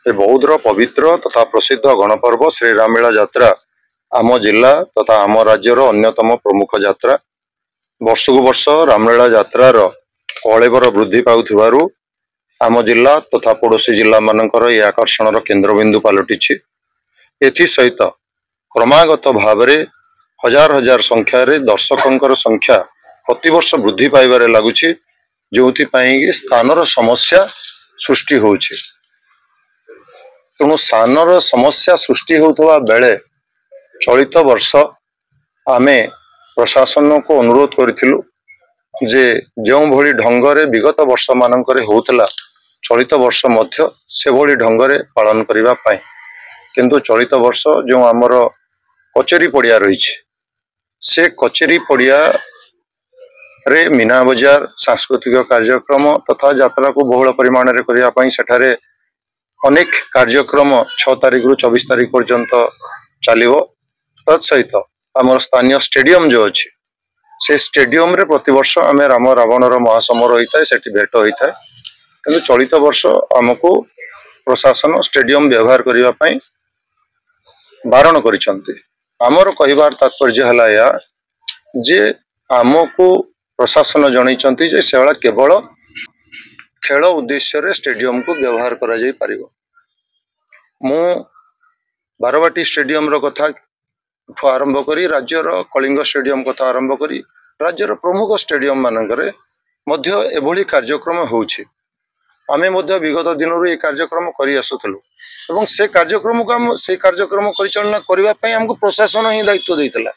ए बौद्धर पवित्र तथा प्रसिद्ध गणपर्व श्री रामलीला यात्रा आम जिला तथा आम राज्यर अन्यतम प्रमुख यात्रा। वर्षकु वर्ष रामलीला यात्रार कलेबर वृद्धि पाउथिबारु आम जिला तथा पड़ोशी जिला मानकर ये आकर्षण केन्द्रबिंदु पलटि। एथि सहित क्रमागत भाव हजार हजार संख्यार दर्शकों संख्या प्रतिवर्ष वृद्धि पाइबारे लगुच, जो स्थानर समस्या सृष्टि होउछि। तेणु स्थानर समस्या सृष्टि होता बेले चलित वर्ष आमे प्रशासन को अनुरोध करिथिलु जे जो भली ढंगरे विगत वर्ष मानकरे होतला चलित वर्ष मध्य से भली ढंगरे पालन करिबा पाई। किंतु चलित वर्ष जो आमर कचेरी पड़िया रही से कचेरी पड़िया रे मीना बजार सांस्कृतिक कार्यक्रम तथा यात्रा को बहुल परिमाण रे करिया पाई सेठारे अनेक कार्यक्रम 6 तारिख रु 24 तारिख पर्यंत चलिवो। तत्सहित आमर स्थानीय स्टेडियम जो अच्छी से स्टेडियम रे प्रतिवर्ष आम राम रावणर महासमर होता है, सेठी भेट होता है। किंतु चलित वर्ष आमको प्रशासन स्टेडियम व्यवहार करने पाई बारण करिसंती। आमर कहिबार तात्पर्य हला या जे आमको प्रशासन जनइचंती जे सेला केवल खेल उद्देश्य रे स्टेडियम को व्यवहार करा जाई परिबो। मु बारवाटी स्टेडियम रो कथा आरंभ करी राज्यर कलिंग स्टेडियम कथा आरंभ करी राज्यर प्रमुख स्टेडियम मानकरे मध्य एभली कार्यक्रम होउछि। आमे मध्य विगत दिन ये कार्यक्रम करि आसुथलु एवं से कार्यक्रम को हम से कार्यक्रम परिचालना करबा पई हमको प्रशासन ही दायित्व देइतला।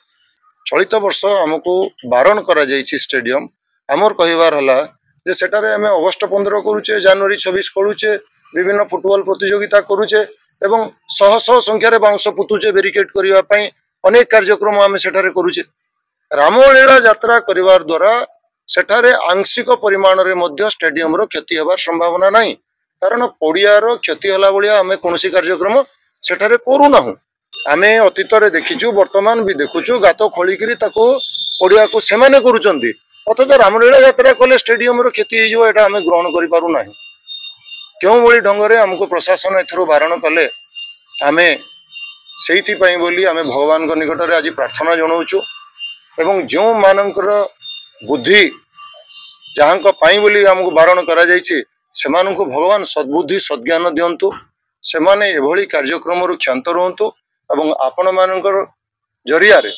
चलित वर्ष हमको बारण करा जाइछि स्टेडियम। हमर कहिबार हला जे सेटारे हमें अगस्त 15 करूचे, जनवरी 26 करूचे, विभिन्न फुटबॉल प्रतियोगिता करूचे एवं शह शह संख्यार बाउंस पुतुचे बेरिकेड करबा पई अनेक कार्यक्रम आमे सेठारे करूचे। रामलीला यात्रा करिवार द्वारा सेठारे आंशिक परिमाण रे मध्य स्टेडियम रो क्षति हेबार संभावना नहीं, कारण पड़िया रो क्षति हला बलिया आमे कोनोसी कार्यक्रम सेठारे करू नाहु। आमे अतीत रे देखिछु, वर्तमान भी देखुछु गात खोलिकरी ताको पड़िया को सेमाने करूचंती, अथच रामलीला यात्रा कले स्टेडियम रो क्षति हो एटा आमे ग्रहण करि पारु नाही। क्यों भली ढंगरे हमको प्रशासन एथरो बारण कले आमे सेइथि पई बोली आमे भगवान को निकट रे आज प्रार्थना जणाउछु एवं जो मानकर बुद्धि जहां पाई बोली हमको बारण करा जाइछि सेमानंको भगवान सद्बुद्धि सद्ज्ञान दियंतु, सेमाने एभली कार्यक्रम रु क्षांत रहंतु एवं आपण मानकर जरिया रे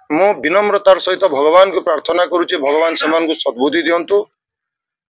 मु विनम्रतार सहित भगवान को प्रार्थना करूछि भगवान सेमान को सद्बुद्धि दियंतु